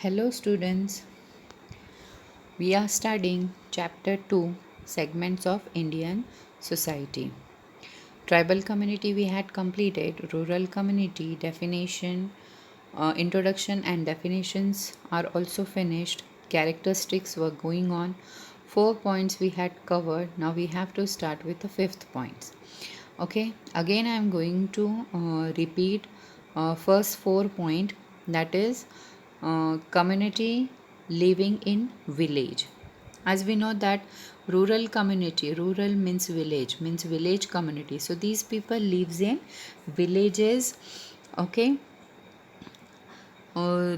Hello, students. We are studying Chapter 2 Segments of Indian Society. Tribal community we had completed, rural community definition, introduction and definitions are also finished, characteristics were going on. 4 points we had covered. Now we have to start with the fifth point. Okay, again I am going to repeat first 4 point, that is community living in village. As we know that rural community, rural means village community, so these people lives in villages. Okay, uh,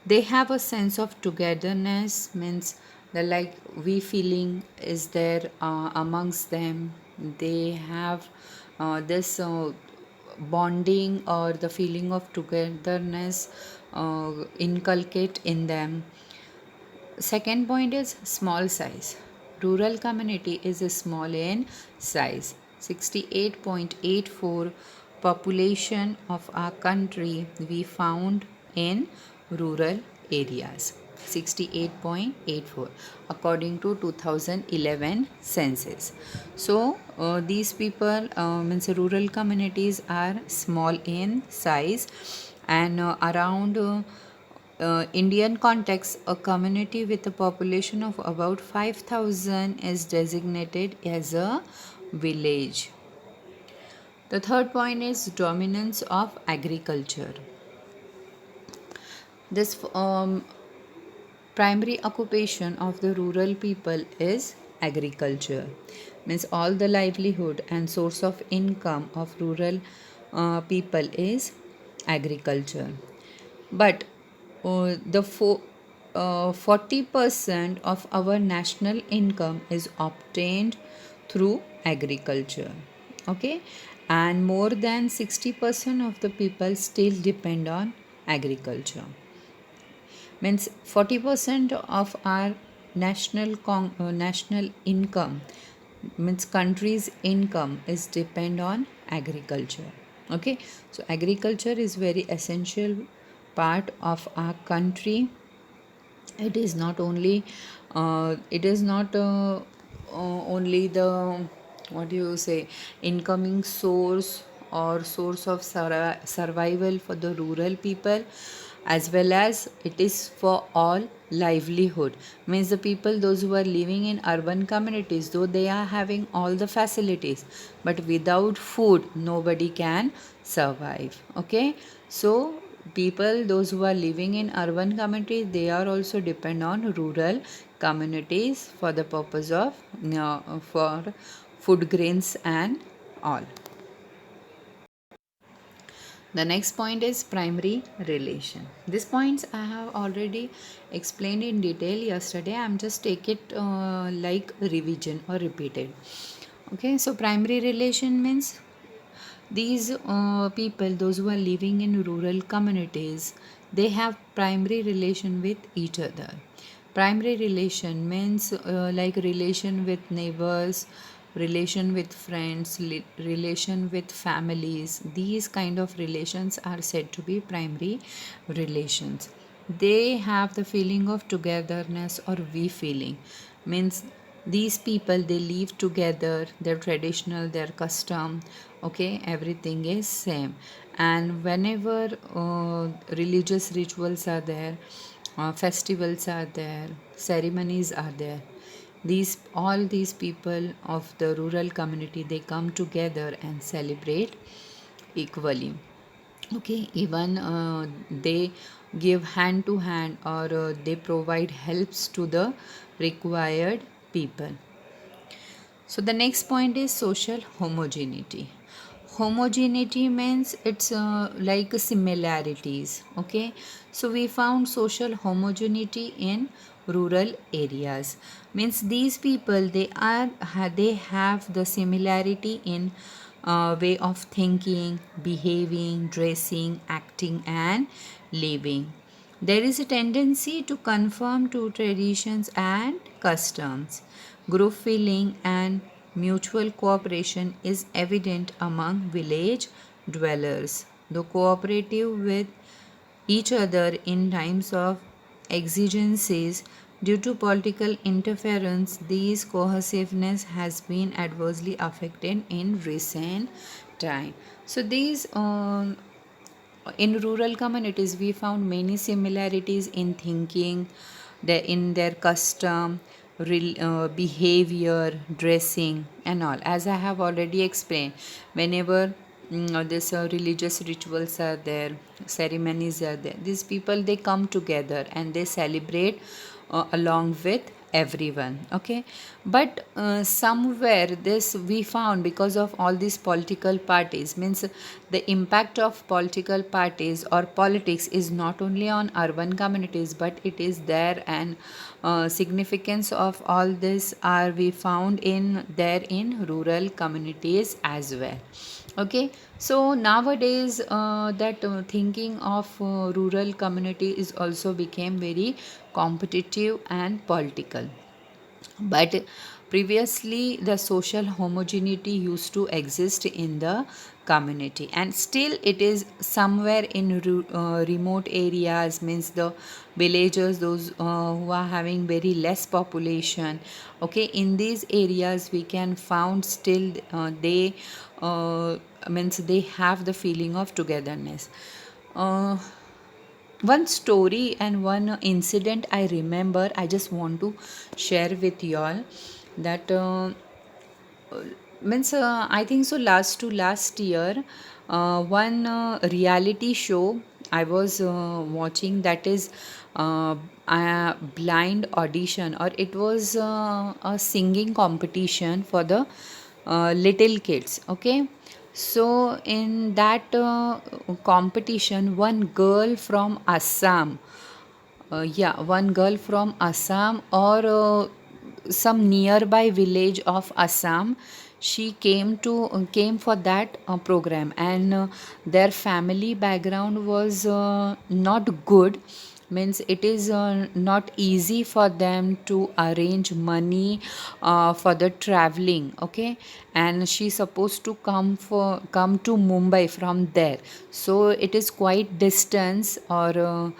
they have a sense of togetherness, means the like we feeling is there amongst them. They have this bonding or the feeling of togetherness inculcate in them. Second point is small size. Rural community is small in size. 68.84 population of our country we found in rural areas. 68.84 according to 2011 census. So these people means rural communities are small in size, and around Indian context, a community with a population of about 5,000 is designated as a village. The third point is dominance of agriculture. This primary occupation of the rural people is agriculture. Means all the livelihood and source of income of rural people is agriculture. But the 40% of our national income is obtained through agriculture. Okay, and more than 60% of the people still depend on agriculture. Means 40% of our national income, means country's income, is depend on agriculture. Okay, so agriculture is very essential part of our country. It is not only only the, what do you say, incoming source or source of survival for the rural people, as well as it is for all livelihood. Means the people those who are living in urban communities, though they are having all the facilities, but without food nobody can survive. Okay, so people those who are living in urban communities, they are also depend on rural communities for the purpose of for food grains and all. The next point is primary relation. These points I have already explained in detail yesterday. I am just take it like revision or repeated. Okay, so primary relation means these people, those who are living in rural communities, they have primary relation with each other. Primary relation means like relation with neighbors, relation with friends, relation with families. These kind of relations are said to be primary relations. They have the feeling of togetherness or we feeling, means these people they live together, their traditional, their custom, okay, everything is same. And whenever religious rituals are there, festivals are there, ceremonies are there, these all these people of the rural community, they come together and celebrate equally. Okay, even they give hand to hand, or they provide helps to the required people. So the next point is social homogeneity. Homogeneity means it's like similarities. Okay, so we found social homogeneity in rural areas. Means these people, they have the similarity in way of thinking, behaving, dressing, acting, and living. There is a tendency to conform to traditions and customs. Group feeling and mutual cooperation is evident among village dwellers. The cooperative with each other in times of exigencies. Due to political interference, these cohesiveness has been adversely affected in recent time. So these in rural communities we found many similarities in thinking, in their custom, behavior, dressing and all, as I have already explained. Whenever this religious rituals are there, ceremonies are there, these people they come together and they celebrate along with everyone. Okay, but somewhere this we found, because of all these political parties, means the impact of political parties or politics is not only on urban communities but it is there, and significance of all this are we found in there in rural communities as well. Okay, so nowadays that thinking of rural community is also became very competitive and political, but previously the social homogeneity used to exist in the community, and still it is somewhere in remote areas, means the villagers, those who are having very less population. Okay, in these areas we can found still they means they have the feeling of togetherness. uh, One story and one incident I remember, I just want to share with y'all. That means I think so last year, one reality show I was watching, that is a blind audition, or it was a singing competition for the little kids. Okay, so in that competition, one girl from Assam, one girl from Assam, or some nearby village of Assam, she came for that program, and their family background was not good. Means it is not easy for them to arrange money for the traveling. Okay, and she's supposed to come to Mumbai from there, so it is quite distance, or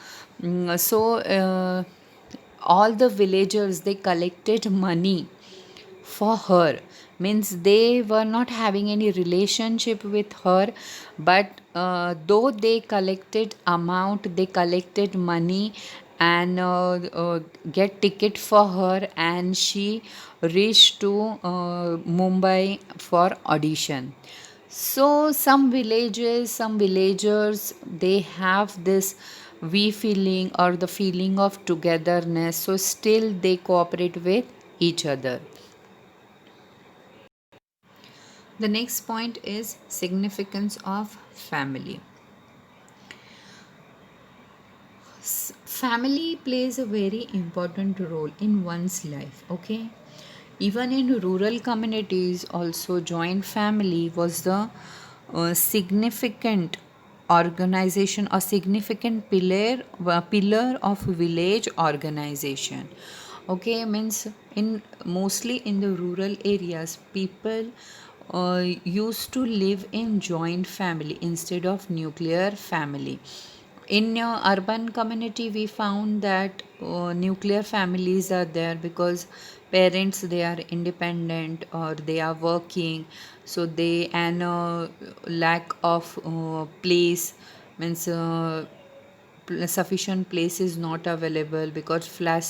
all the villagers they collected money for her. Means they were not having any relationship with her, but though they collected amount, they collected money, and get ticket for her, and she reached to Mumbai for audition. So some villagers, they have this we feeling, or the feeling of togetherness, so still they cooperate with each other. The next point is significance of family. Family plays a very important role in one's life. Okay, even in rural communities also, joint family was the significant organization or significant pillar of village organization. Okay, means in mostly in the rural areas, people used to live in joint family instead of nuclear family. In urban community we found that nuclear families are there, because parents they are independent or they are working, so they, and lack of place, means sufficient place is not available, because flat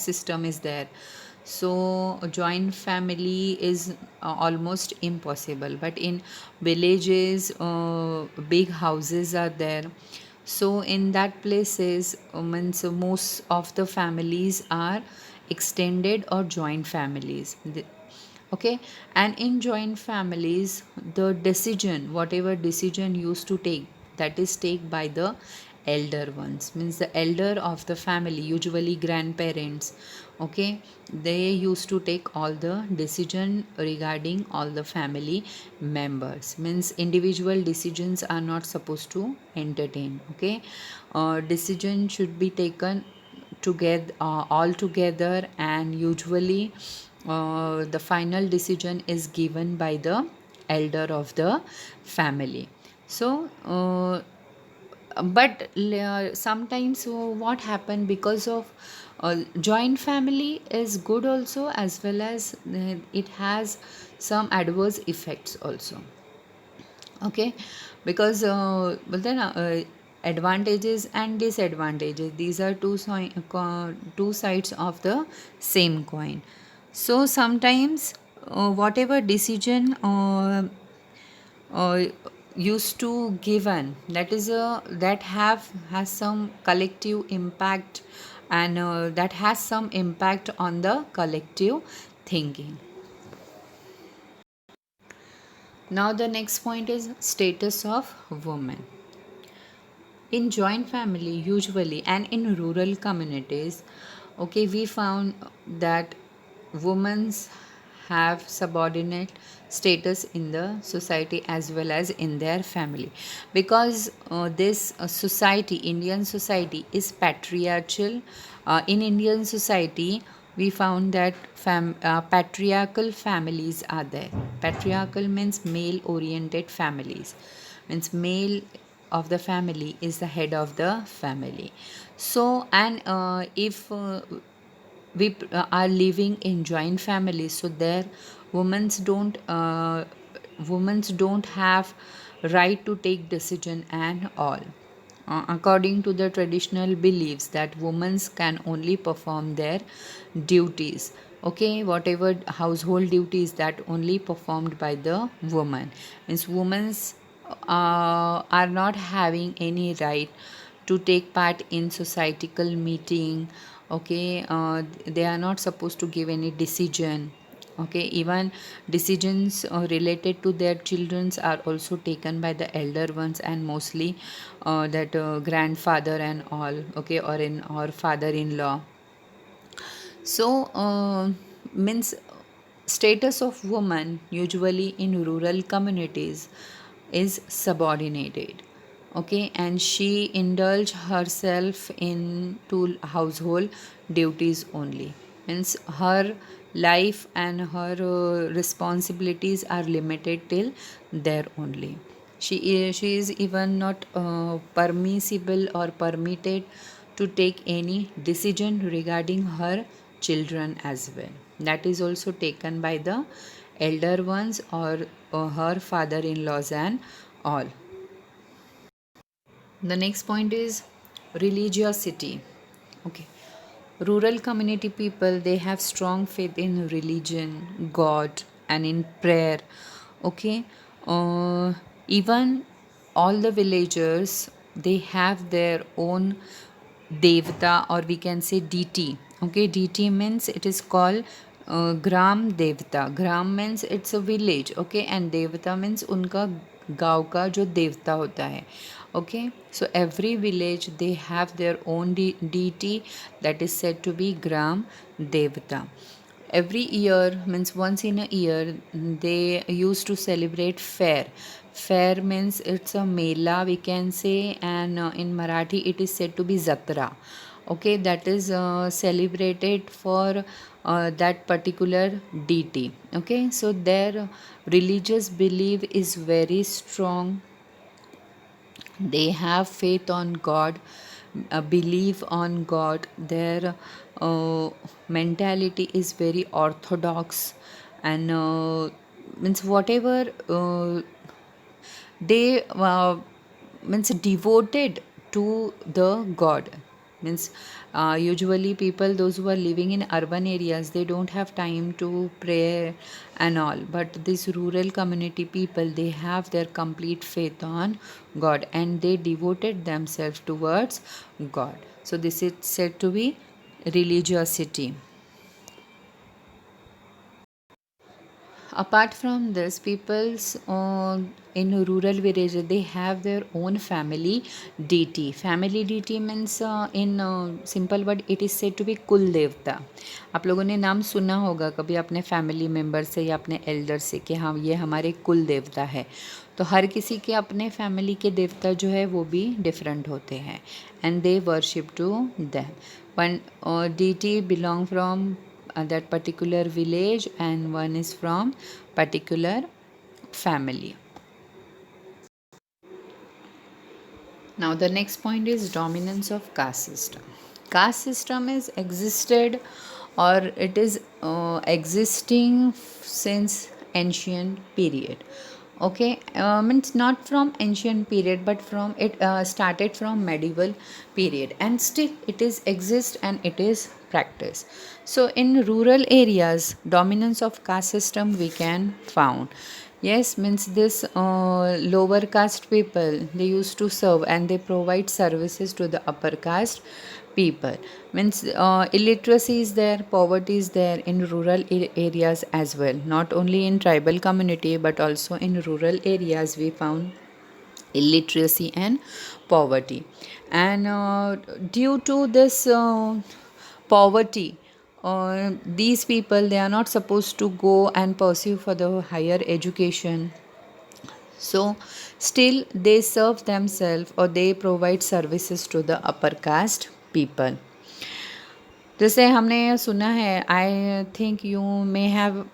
system is there. So a joint family is almost impossible, but in villages big houses are there. So in that places, means most of the families are extended or joint families. Okay, and in joint families, the decision, whatever decision used to take, that is take by the elder ones, means the elder of the family, usually grandparents. Okay, they used to take all the decision regarding all the family members, means individual decisions are not supposed to entertain. Okay, decision should be taken together, all together, and usually the final decision is given by the elder of the family. So but sometimes what happen, because of joint family is good also, as well as it has some adverse effects also. Okay, because well then advantages and disadvantages, these are two sides of the same coin. So sometimes whatever decision uh, used to given, that is a that have has some collective impact, and that has some impact on the collective thinking. Now the next point is status of women. In joint family usually, and in rural communities, okay, we found that women have subordinate status in the society as well as in their family, because this society, Indian society, is patriarchal. In Indian society we found that patriarchal families are there. Patriarchal means male oriented families, means male of the family is the head of the family. So, and if we are living in joint families, so there women's don't have right to take decision and all. According to the traditional beliefs, that women can only perform their duties, okay, whatever household duties, that only performed by the woman. Means women's are not having any right to take part in societal meeting. Okay, they are not supposed to give any decision. Okay, even decisions related to their children's are also taken by the elder ones, and mostly that grandfather and all, okay, or father-in-law. So means status of woman usually in rural communities is subordinated. Okay, and she indulge herself into household duties only. Means her life and her responsibilities are limited till there only. She is even not permissible or permitted to take any decision regarding her children as well. That is also taken by the elder ones, or her father in laws and all. The next point is religiosity. Okay. Rural community people, they have strong faith in religion, God, and in prayer. Okay. Even all the villagers, they have their own devta, or we can say deity. Okay, deity means it is called gram devta. Gram means it's a village. Okay, and devta means उनका गाँव का जो देवता होता है. Okay, so every village they have their own deity that is said to be gram devta. Every year, means once in a year, they used to celebrate fair. Fair means it's a mela, we can say, and in Marathi it is said to be Jatra. Okay, that is celebrated for that particular deity. Okay, so their religious belief is very strong. They have faith on God, believe on God. Their mentality is very orthodox, and means whatever they means devoted to the God. Means usually people, those who are living in urban areas, they don't have time to pray and all, but these rural community people, they have their complete faith on God, and they devoted themselves towards God. So this is said to be religiosity. Apart from this, people's in rural villages, they have their own family deity. Family deity means in simple word it is said to be कुल देवता. आप लोगों ने नाम सुना होगा कभी अपने फैमिली मेम्बर से या अपने एल्डर से कि हाँ ये हमारे कुल देवता है. तो हर किसी के अपने फैमिली के देवता जो है वो भी डिफरेंट होते हैं, and they worship to them. One deity belong from that particular village, and one is from particular family. Now the next point is dominance of caste system. Caste system is existed, or it is existing since ancient period. Okay, means not from ancient period, but from it started from medieval period, and still it is exist and it is practiced. So in rural areas, dominance of caste system we can found. Yes, means this lower caste people, they used to serve and they provide services to the upper caste people. Means illiteracy is there, poverty is there in rural areas as well. Not only in tribal community but also in rural areas we found illiteracy and poverty. And due to this poverty, these people, they are not supposed to go and pursue for the higher education, so still they serve themselves or they provide services to the upper caste people. जैसे हमने सुना है, I think you may have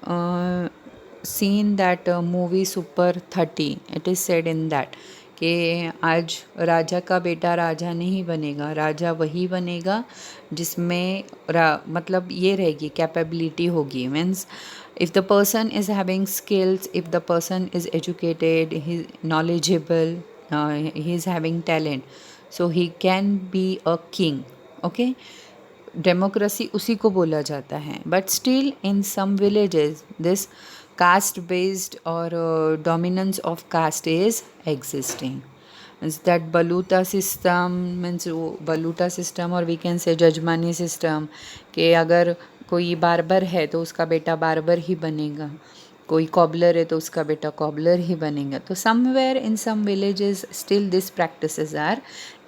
seen that movie Super 30. It is said in that कि आज राजा का बेटा राजा नहीं बनेगा, राजा वही बनेगा जिसमें मतलब ये रहेगी, कैपेबिलिटी होगी. Means if the person is having skills, if the person is educated, he is knowledgeable, he is having talent, so he can be a king. Okay, democracy उसी को बोला जाता है. But still in some villages this caste based or dominance of caste is existing. Means that baluta system, means baluta system, or we can say जजमानी system, कि अगर कोई barber है तो उसका बेटा बार्बर ही बनेगा, कोई कॉबलर है तो उसका बेटा कॉबलर ही बनेगा. तो somewhere in some villages still this practices are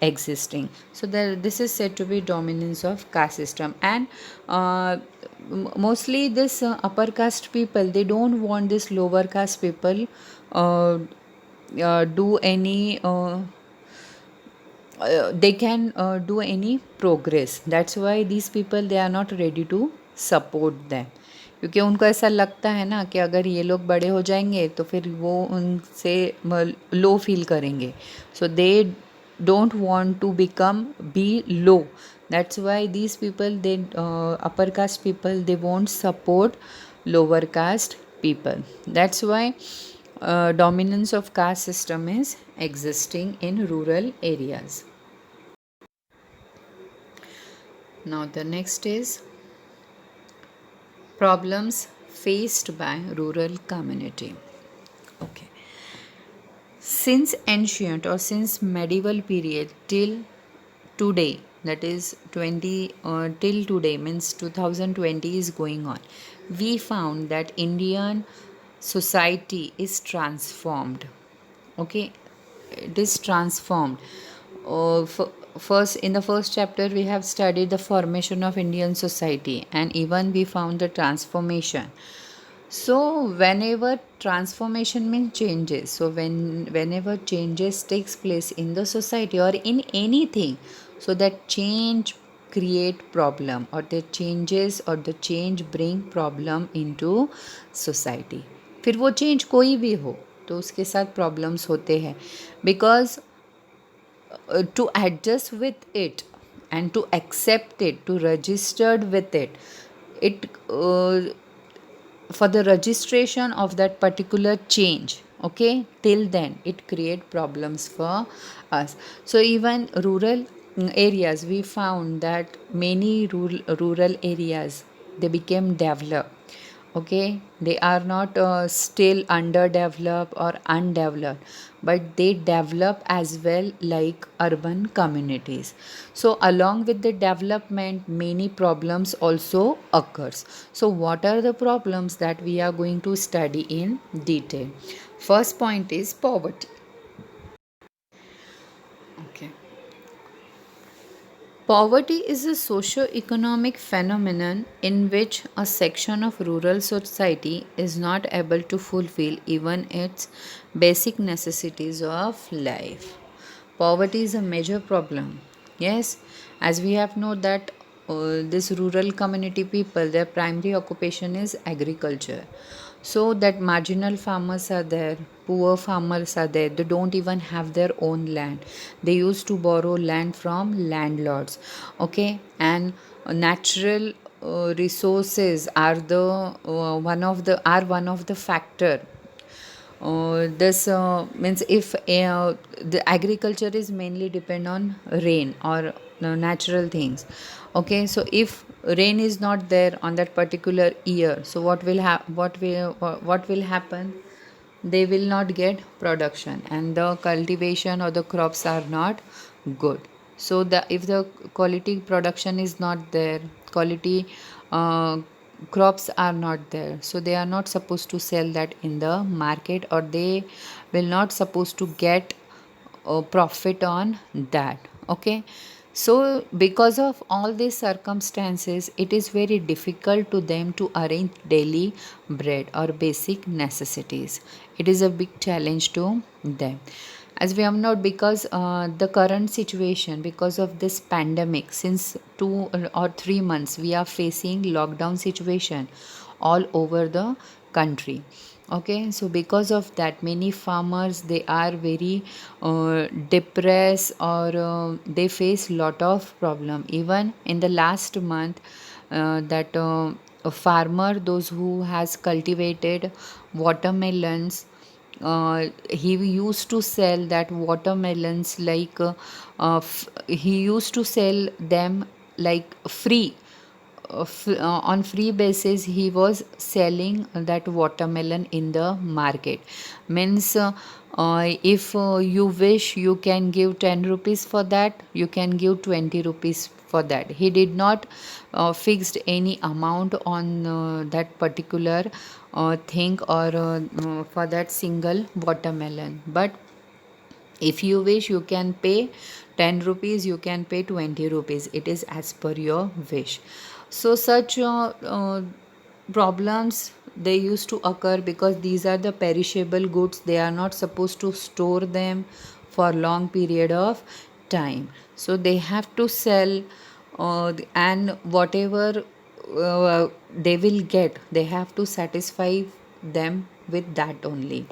existing. So this is said to be dominance of caste system. And mostly this upper caste people, they don't want this lower caste people do any they can do any progress. That's why these people, they are not ready to support them, क्योंकि उनको ऐसा लगता है ना कि अगर ये लोग बड़े हो जाएंगे तो फिर वो उनसे लो फील करेंगे. सो दे don't want to become be low. That's why these people, they upper caste people, they won't support lower caste people. That's why dominance of caste system is existing in rural areas. Now the next is problems faced by rural community. Okay, since ancient or since medieval period till today, that is 20 till today, means 2020 is going on, we found that Indian society is transformed. Okay, it is transformed. First, in the first chapter we have studied the formation of Indian society, and even we found the transformation. So whenever transformation means changes, so whenever changes takes place in the society or in anything, so that change create problem, or the changes or the change bring problem into society. फिर वो change कोई भी हो तो उसके साथ problems होते हैं, because to adjust with it and to accept it, to registered with it, it for the registration of that particular change, okay, till then it create problems for us. So even rural areas, we found that many rural areas, they became developed. Okay, they are not still underdeveloped or undeveloped, but they develop as well like urban communities. So along with the development, many problems also occurs. So what are the problems that we are going to study in detail? First point is poverty. Okay, poverty is a socio-economic phenomenon in which a section of rural society is not able to fulfill even its basic necessities of life. Poverty is a major problem. Yes, as we have known that this rural community people, their primary occupation is agriculture. So that marginal farmers are there, poor farmers are there, they don't even have their own land. They used to borrow land from landlords. Okay, and natural resources are the one of the factor. This means if the agriculture is mainly depend on rain or natural things. Okay, so if rain is not there on that particular year, so what will happen? They will not get production, and the cultivation or the crops are not good. So the if the quality production is not there, quality uh, crops are not there, so they are not supposed to sell that in the market, or they will not supposed to get profit on that. Okay, so because of all these circumstances, it is very difficult to them to arrange daily bread or basic necessities. It is a big challenge to them. As we have known, because the current situation, because of this pandemic, since 2 or 3 months we are facing lockdown situation all over the country. Okay, so because of that, many farmers, they are very depressed, or they face lot of problem. Even in the last month, that a farmer, those who has cultivated watermelons, he used to sell that watermelons like he used to sell them like free, on free basis. He was selling that watermelon in the market. Means if you wish, you can give 10 rupees for that, you can give 20 rupees for that. He did not fixed any amount on that particular thing, or for that single watermelon. But if you wish, you can pay 10 rupees, you can pay 20 rupees. It is as per your wish. So, such problems, they used to occur because these are the perishable goods. They are not supposed to store them for long period of time. So, they have to sell, and whatever they will get, they have to satisfy them with that only.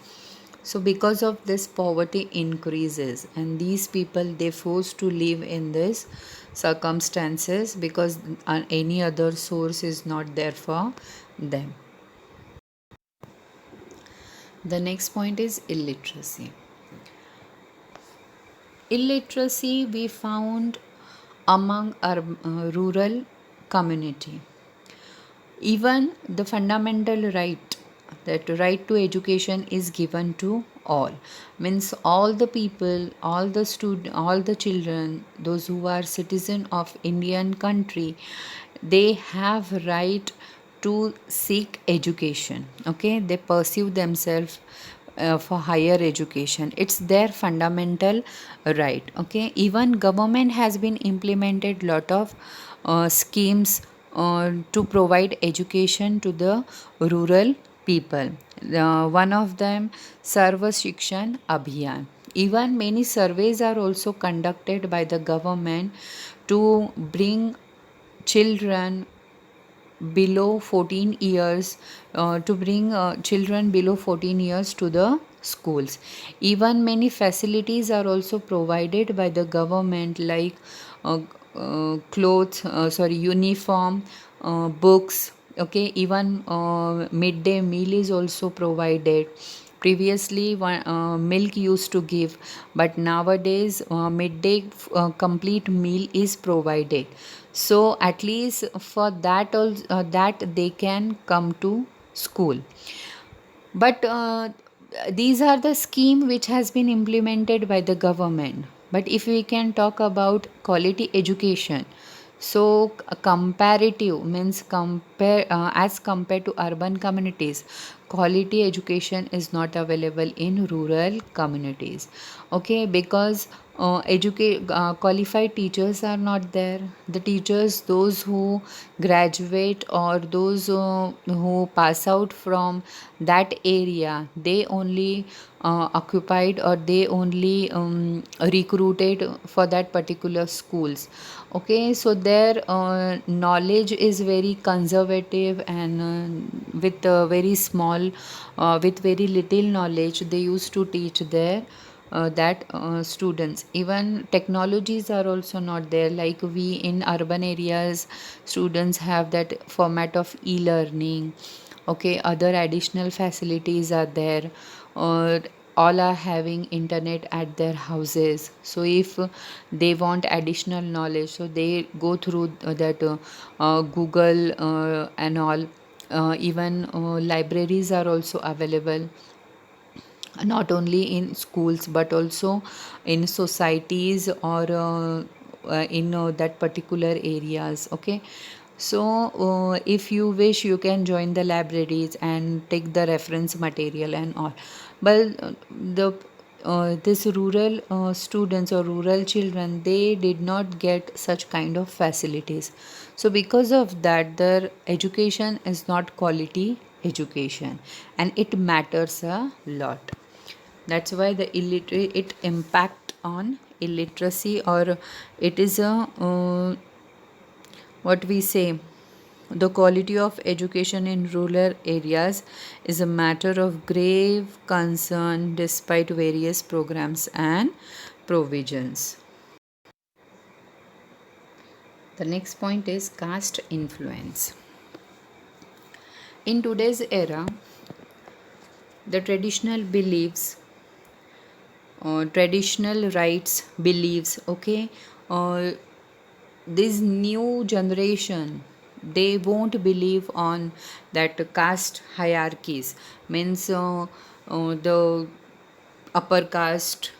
So because of this, poverty increases, and these people, they forced to live in this circumstances, because any other source is not there for them. The next point is illiteracy. Illiteracy we found among our rural community. Even the fundamental right, that right to education, is given to all. Means all the people, all the student, all the children, those who are citizen of Indian country, they have right to seek education. Okay, they pursue themselves for higher education. It's their fundamental right. Okay, even government has been implemented lot of schemes to provide education to the rural people. One of them, Sarva Shikshan Abhiyan. Even many surveys are also conducted by the government to bring children below 14 years, to bring children below 14 years to the schools. Even many facilities are also provided by the government, like uh, clothes, sorry, uniform, books. Okay, even midday meal is also provided. Previously, milk used to give, but nowadays midday complete meal is provided. So at least for that, that they can come to school. But these are the scheme which has been implemented by the government. But if we can talk about quality education, so comparative means compare, as compared to urban communities, quality education is not available in rural communities. Okay, because qualified teachers are not there. The teachers, those who graduate, or those who pass out from that area, they only occupied, or they only recruited for that particular schools. Okay, so their knowledge is very conservative, and with very small small, with very little knowledge, they used to teach their that students. Even technologies are also not there, like we in urban areas, students have that format of e-learning. Okay, other additional facilities are there, or all are having internet at their houses. So if they want additional knowledge, so they go through that Google and all. Even libraries are also available, not only in schools but also in societies, or in that particular areas. Okay, so if you wish, you can join the libraries and take the reference material and all. But the this rural students or rural children, they did not get such kind of facilities. So because of that, their education is not quality education, and it matters a lot. That's why the illiterate, it impact on illiteracy, or it is a what we say, the quality of education in rural areas is a matter of grave concern despite various programs and provisions. The next point is caste influence. In today's era, the traditional beliefs, traditional rights, beliefs, okay, uh, this new generation, they won't believe on that caste hierarchies. Means the upper caste,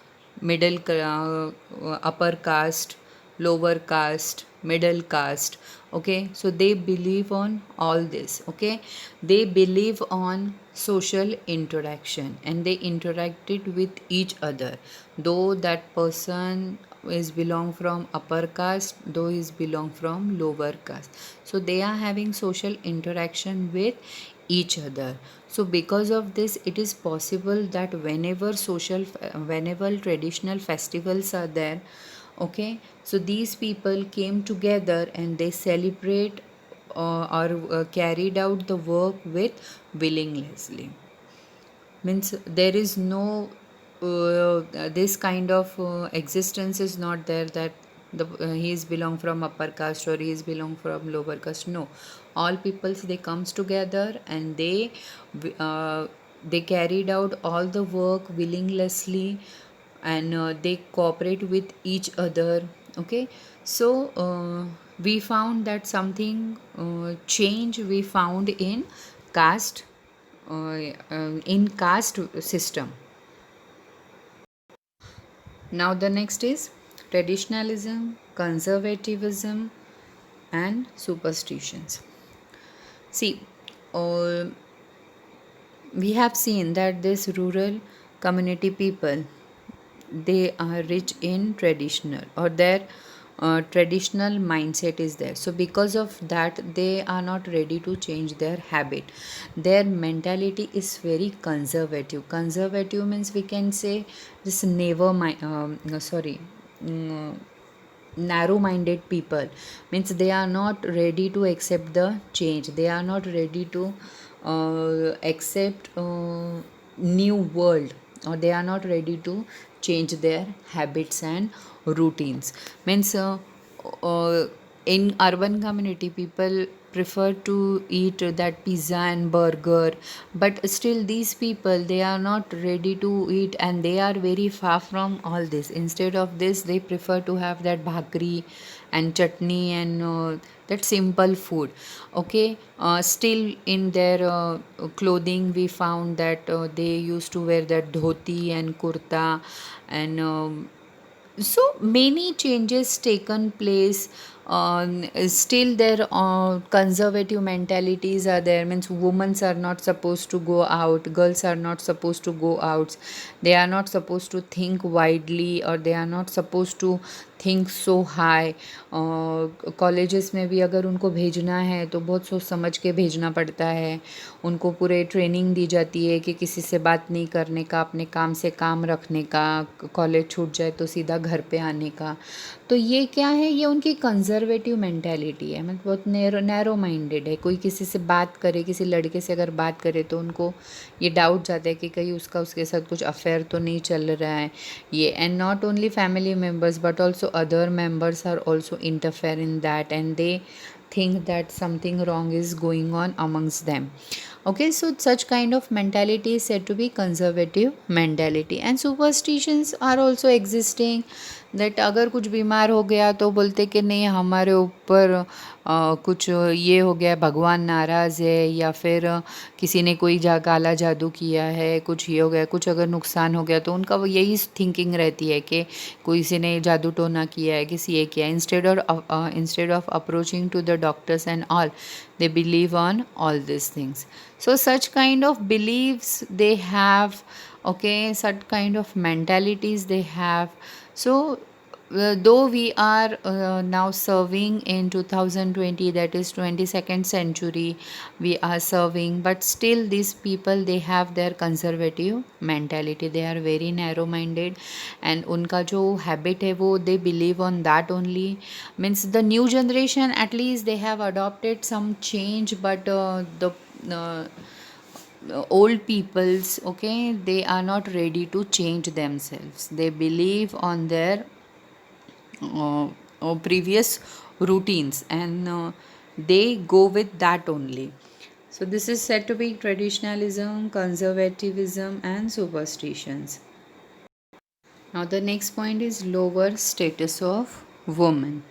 upper caste, lower caste, middle caste. Okay, so they believe on all this. Okay, they believe on social interaction, and they interacted with each other, though that person is belong from upper caste, though is belong from lower caste. So they are having social interaction with each other. So because of this, it is possible that whenever traditional festivals are there, okay, so these people came together and they celebrate or carried out the work with willingnessly. Means there is no this kind of existence is not there, that he is belong from upper caste or he is belong from lower caste. No, all peoples, they comes together and they carried out all the work willinglessly, and they cooperate with each other. Okay, so we found that something change we found in caste system. Now the next is traditionalism, conservatism, and superstitions. See, uh, we have seen that this rural community people, they are rich in traditional, or their traditional mindset is there. So because of that, they are not ready to change their habit. Their mentality is very conservative. Conservative means we can say this never no, sorry, mm, narrow minded people. Means they are not ready to accept the change, they are not ready to accept new world, or they are not ready to change their habits and routines. Means uh, in urban community, people prefer to eat that pizza and burger, but still these people, they are not ready to eat, and they are very far from all this. Instead of this, they prefer to have that bhakri and chutney and that simple food. Okay, still in their clothing, we found that they used to wear that dhoti and kurta, and so many changes taken place. Still their conservative mentalities are there. Means women are not supposed to go out, girls are not supposed to go out, they are not supposed to think widely, or they are not supposed to think so high. Colleges में भी अगर उनको भेजना है तो बहुत सोच समझ के भेजना पड़ता है. उनको पूरे ट्रेनिंग दी जाती है कि किसी से बात नहीं करने का, अपने काम से काम रखने का, कॉलेज छूट जाए तो सीधा घर पे आने का. तो ये क्या है, ये उनकी कंजर्वेटिव मेंटालिटी है, मतलब बहुत नैरो माइंडेड है। कोई किसी से बात करे, किसी लड़के से अगर बात करे तो उनको ये डाउट जाता है कि कहीं उसका उसके साथ कुछ अफेयर तो नहीं चल रहा है ये। And not only family members but also other members are also interfere in that and they think that something wrong is going on amongst them. Okay, so such kind of mentality is said to be conservative mentality. And superstitions are also existing, that अगर कुछ बीमार हो गया तो बोलते कि नहीं हमारे ऊपर कुछ ये हो गया, भगवान नाराज़ है, या फिर किसी ने कोई काला जादू किया है, कुछ ये हो गया, कुछ अगर नुकसान हो गया तो उनका वो यही थिंकिंग रहती है कि कोई किसी ने जादू टोना किया है, किसी ये किया है। Instead of approaching to the doctors and all, they believe on all these things. So such kind of beliefs they have, okay, such kind of mentalities they have. So though we are now serving in 2020, that is 22nd century we are serving, but still these people, they have their conservative mentality, they are very narrow minded, and unka jo habit hai wo they believe on that only. Means the new generation, at least they have adopted some change, but uh, old peoples, okay, they are not ready to change themselves. They believe on their previous routines, and they go with that only. So this is said to be traditionalism, conservatism and superstitions. Now the next point is lower status of women.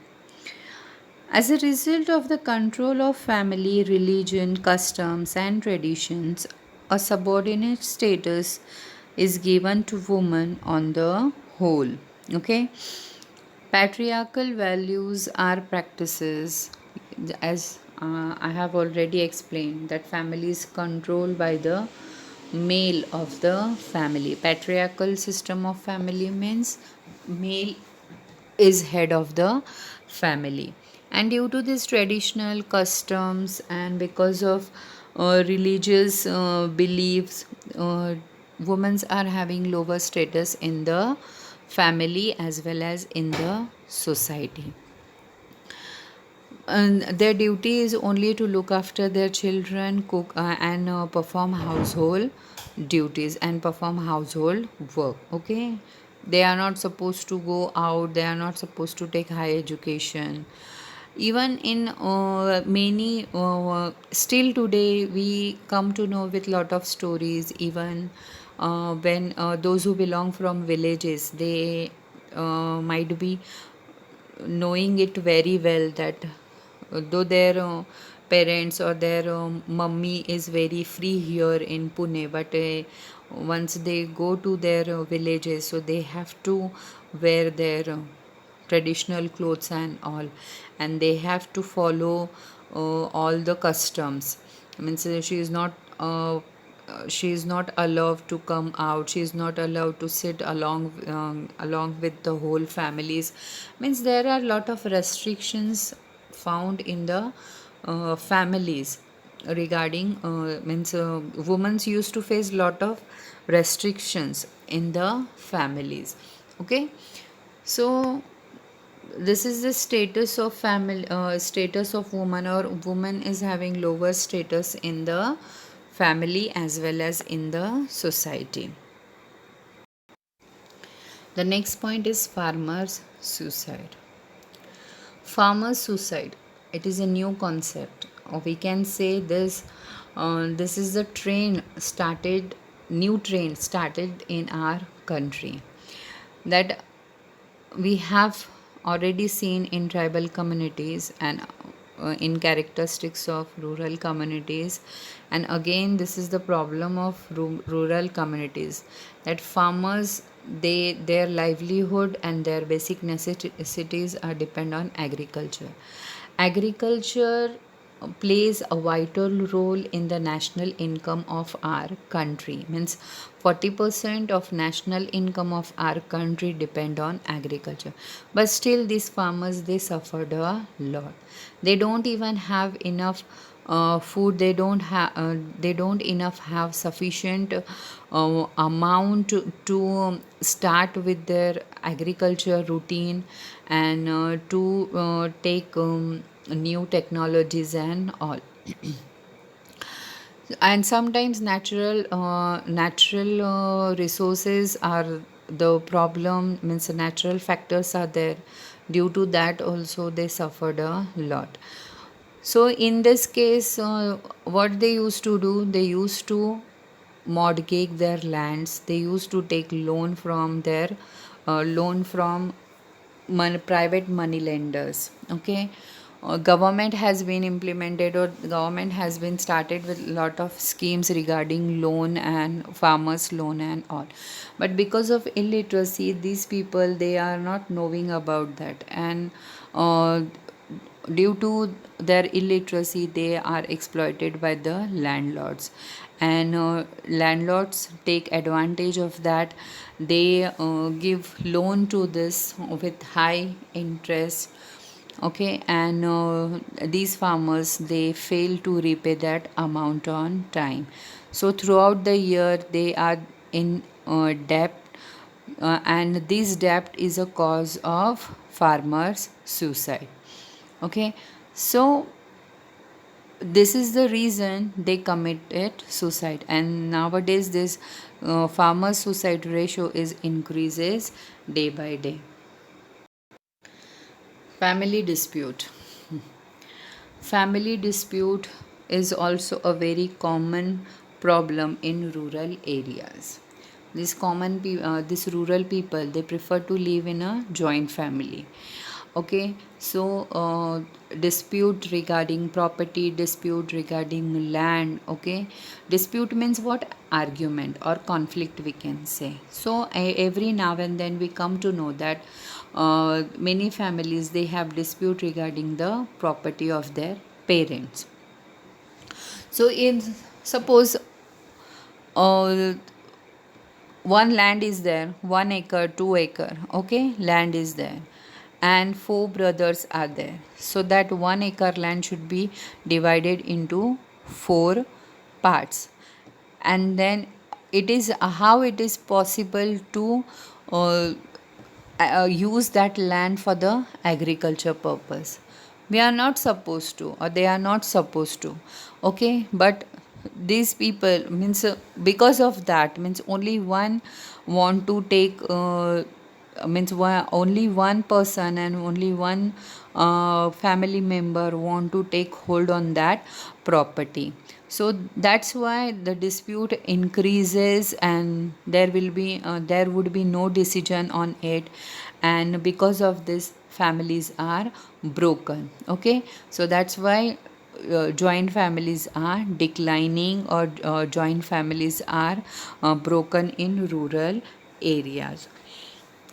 As a result of the control of family, religion, customs, and traditions, a subordinate status is given to women on the whole. Okay, patriarchal values are practices, as I have already explained, that family is controlled by the male of the family. Patriarchal system of family means male is head of the family. And due to these traditional customs and because of religious beliefs, women are having lower status in the family as well as in the society. And their duty is only to look after their children, cook and perform household duties and perform household work. Okay, they are not supposed to go out, they are not supposed to take higher education. Even in many still today we come to know with lot of stories, even when those who belong from villages, they might be knowing it very well, that though their parents or their mummy is very free here in Pune, but once they go to their villages, so they have to wear their traditional clothes and all, and they have to follow all the customs. Means she is not allowed to come out, she is not allowed to sit along with the whole families. Means there are lot of restrictions found in the families regarding means women used to face lot of restrictions in the families. Okay, so this is the status of family, status of woman, or woman is having lower status in the family as well as in the society. The next point is farmers suicide. Farmers suicide, it is a new concept, or we can say this, this is the train started, new train started in our country, that we have already seen in tribal communities and in characteristics of rural communities. And again this is the problem of rural communities, that farmers, they, their livelihood and their basic necessities are depend on agriculture. Agriculture plays a vital role in the national income of our country. Means 40% of national income of our country depend on agriculture, but still these farmers, they suffered a lot. They don't even have enough food, they don't enough have sufficient amount to start with their agriculture routine, and to take new technologies and all. And sometimes natural resources are the problem, means natural factors are there. Due to that also they suffered a lot. So in this case, what they used to do, they used to mortgage their lands, they used to take loan from private money lenders. Okay. Government has been implemented, or the government has been started with lot of schemes regarding loan and farmers loan and all. But because of illiteracy, these people, they are not knowing about that, and uh, due to their illiteracy, they are exploited by the landlords, and landlords take advantage of that. They give loan to this with high interest. Okay. And these farmers, they fail to repay that amount on time, so throughout the year they are in debt, and this debt is a cause of farmers suicide. Okay. So this is the reason they committed suicide, and nowadays this farmer suicide ratio is increases day by day. Family dispute. Family dispute is also a very common problem in rural areas. This rural people, they prefer to live in a joint family. Okay. So dispute regarding property, dispute regarding land. Okay. Dispute means what? Argument or conflict, we can say. So every now and then we come to know that many families, they have dispute regarding the property of their parents. So in suppose uh, one land is there, 1 acre, 2 acre, okay, land is there, and four brothers are there. So that 1 acre land should be divided into four parts. And then it is how it is possible to uh, use that land for the agriculture purpose. We are not supposed to, or they are not supposed to. Okay. But these people, means because of that, means only one want to take only one person and only one family member want to take hold on that property. So that's why the dispute increases, and there would be no decision on it, and because of this families are broken. Okay. So that's why joint families are declining, or joint families are broken in rural areas.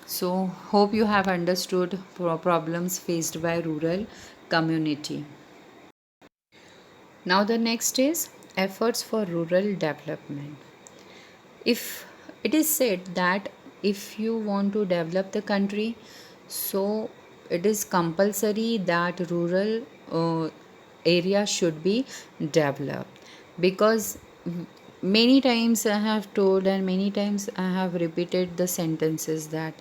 So hope you have understood problems faced by rural community. Now the next is efforts for rural development. If it is said that if you want to develop the country, so it is compulsory that rural area should be developed, because many times I have told, and many times I have repeated the sentences that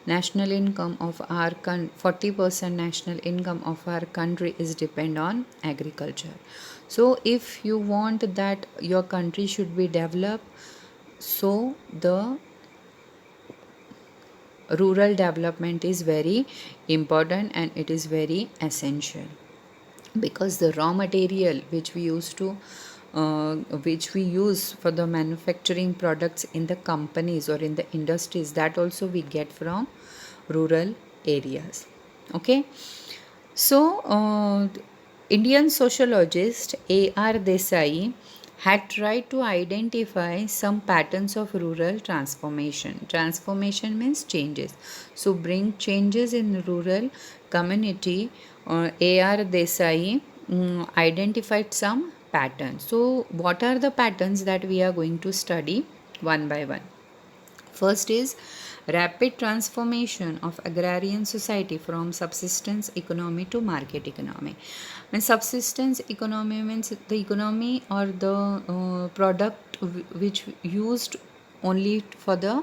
national income of our 40% national income of our country is depend on agriculture. So if you want that your country should be developed, so the rural development is very important, and it is very essential, because the raw material which we use for the manufacturing products in the companies or in the industries, that also we get from rural areas. Okay. So Indian sociologist A.R. Desai had tried to identify some patterns of rural transformation. Transformation means changes. So bring changes in rural community. A.R. Desai identified some patterns. So what are the patterns that we are going to study one by one? First is rapid transformation of agrarian society from subsistence economy to market economy. And subsistence economy means the economy or the product which used only for the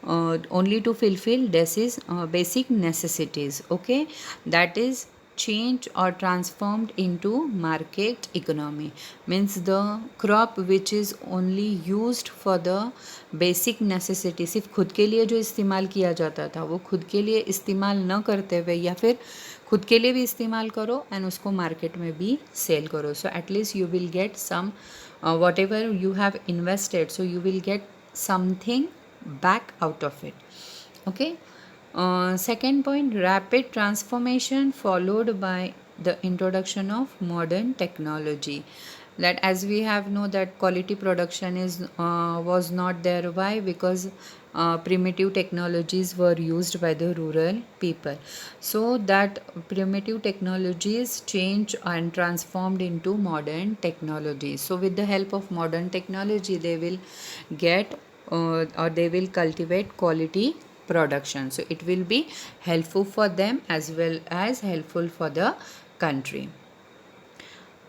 only to fulfill this is basic necessities. Okay, that is changed or transformed into market economy, means the crop which is only used for the basic necessity, सिर्फ खुद के लिए जो इस्तेमाल किया जाता था वो खुद के लिए इस्तेमाल न करते हुए या फिर खुद के लिए भी इस्तेमाल करो एंड उसको मार्केट में भी सेल करो. So at least you will get some whatever you have invested, so you will get something back out of it. Okay. Second point, rapid transformation followed by the introduction of modern technology. That as we have know that quality production is was not there. Why? Because primitive technologies were used by the rural people. So that primitive technologies changed and transformed into modern technology. So with the help of modern technology, they will get or they will cultivate quality production. So it will be helpful for them as well as helpful for the country.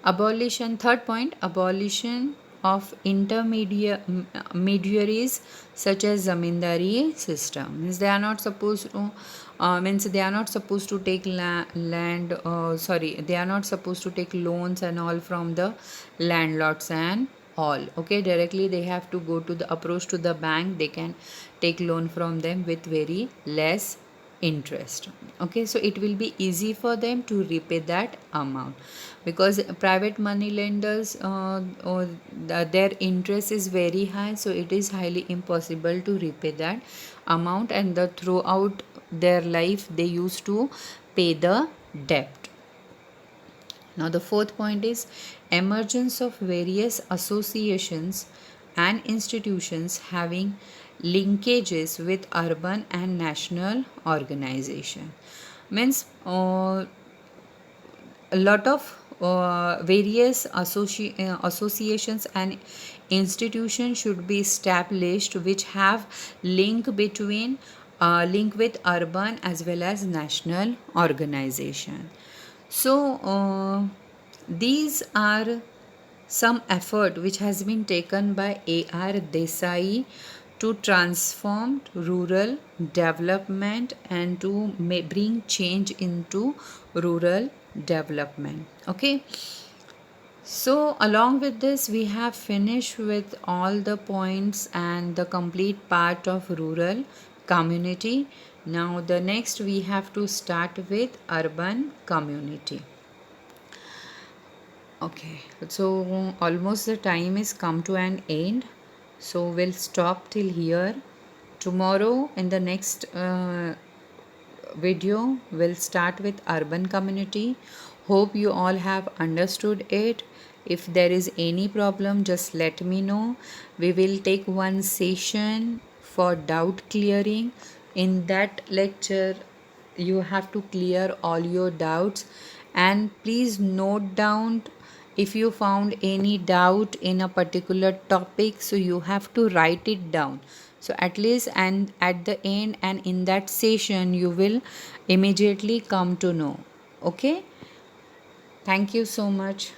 Abolition, third point, abolition of intermediaries such as zamindari system. Means they are not supposed to they are not supposed to take land they are not supposed to take loans and all from the landlords and all. Okay, directly they have to go to the approach to the bank. They can take loan from them with very less interest. Okay, so it will be easy for them to repay that amount, because private money lenders their interest is very high, so it is highly impossible to repay that amount, and the throughout their life they used to pay the debt. Now the fourth point is emergence of various associations and institutions having linkages with urban and national organization. Means a lot of various associations and institutions should be established which have link between link with urban as well as national organization. So these are some effort which has been taken by A.R. Desai to transform rural development and to bring change into rural development. Okay. So along with this, we have finished with all the points and the complete part of rural community. Now the next we have to start with urban community. Okay, so almost the time is come to an end. So we'll stop till here. Tomorrow in the next video we'll start with urban community. Hope you all have understood it. If there is any problem, just let me know. We will take one session for doubt clearing. In that lecture you have to clear all your doubts, and please note down if you found any doubt in a particular topic, so you have to write it down. So at least and at the end and in that session you will immediately come to know. Okay, thank you so much.